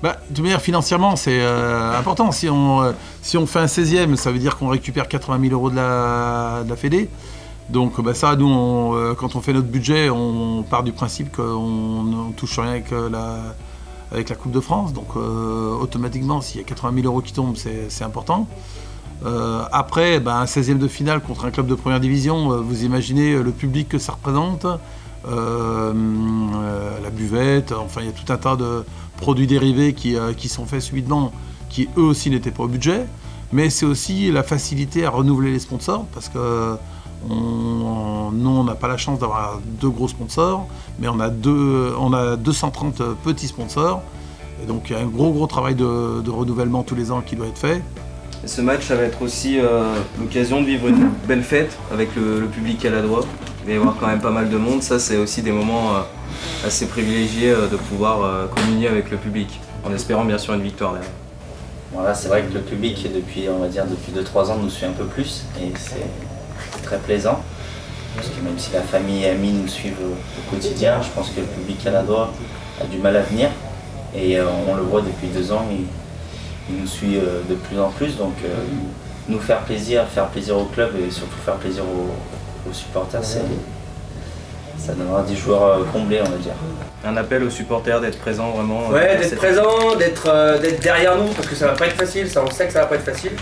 Bah, de toute manière, financièrement, c'est important. Si on fait un 16e, ça veut dire qu'on récupère 80 000 € de la Fédé. Donc bah, ça, nous, quand on fait notre budget, on part du principe qu'on ne touche rien avec la Coupe de France. Donc automatiquement, s'il y a 80 000 € qui tombent, c'est important. Après, bah, un 16e de finale contre un club de première division, vous imaginez le public que ça représente, la buvette, enfin il y a tout un tas de produits dérivés qui sont faits subitement, qui eux aussi n'étaient pas au budget. Mais c'est aussi la facilité à renouveler les sponsors, parce que nous, on n'a pas la chance d'avoir 2 gros sponsors, mais on a 230 petits sponsors. Et donc il y a un gros travail de renouvellement tous les ans qui doit être fait. Et ce match, ça va être aussi l'occasion de vivre une belle fête avec le public caladois. Il va y avoir quand même pas mal de monde. Ça, c'est aussi des moments assez privilégiés de pouvoir communier avec le public, en espérant bien sûr une victoire derrière. Voilà, c'est vrai que le public, depuis 2-3 ans, nous suit un peu plus et c'est très plaisant. Parce que même si la famille et amis nous suivent au quotidien, je pense que le public canadois a du mal à venir. Et on le voit depuis 2 ans, il nous suit de plus en plus. Donc nous faire plaisir au club et surtout faire plaisir aux supporters, ça donnera des joueurs comblés, on va dire. Un appel aux supporters d'être présents vraiment. Ouais, d'être présents, d'être derrière nous, parce que ça va pas être facile, ça on sait que ça va pas être facile.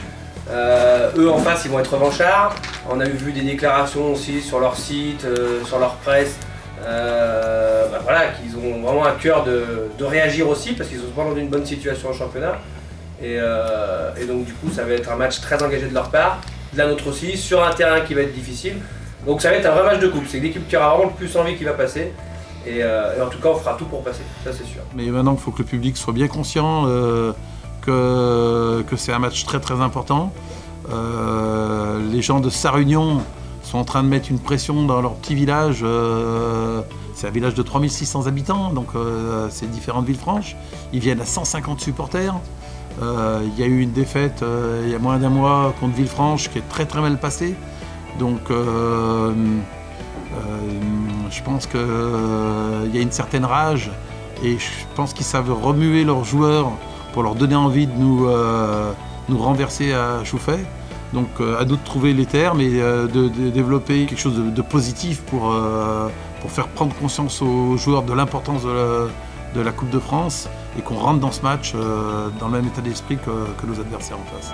Eux en face ils vont être revanchards. On a vu des déclarations aussi sur leur site, sur leur presse, voilà, qu'ils ont vraiment à cœur de réagir aussi parce qu'ils sont pas dans une bonne situation au championnat. Et donc du coup ça va être un match très engagé de leur part, de la nôtre aussi, sur un terrain qui va être difficile. Donc ça va être un vrai match de coupe, c'est l'équipe qui aura vraiment le plus envie qui va passer. Et en tout cas on fera tout pour passer, ça c'est sûr. Mais maintenant il faut que le public soit bien conscient que c'est un match très important. Les gens de Sarre-Union sont en train de mettre une pression dans leur petit village. C'est un village de 3600 habitants, donc c'est différentes villes franches. Ils viennent à 150 supporters. Il y a eu une défaite il y a moins d'1 mois contre Villefranche qui est très mal passée. Donc je pense qu'il y a une certaine rage et je pense qu'ils savent remuer leurs joueurs pour leur donner envie de nous renverser à Chouffet. Donc à nous de trouver les termes et de développer quelque chose de positif pour faire prendre conscience aux joueurs de l'importance de la Coupe de France et qu'on rentre dans ce match dans le même état d'esprit que nos adversaires en face.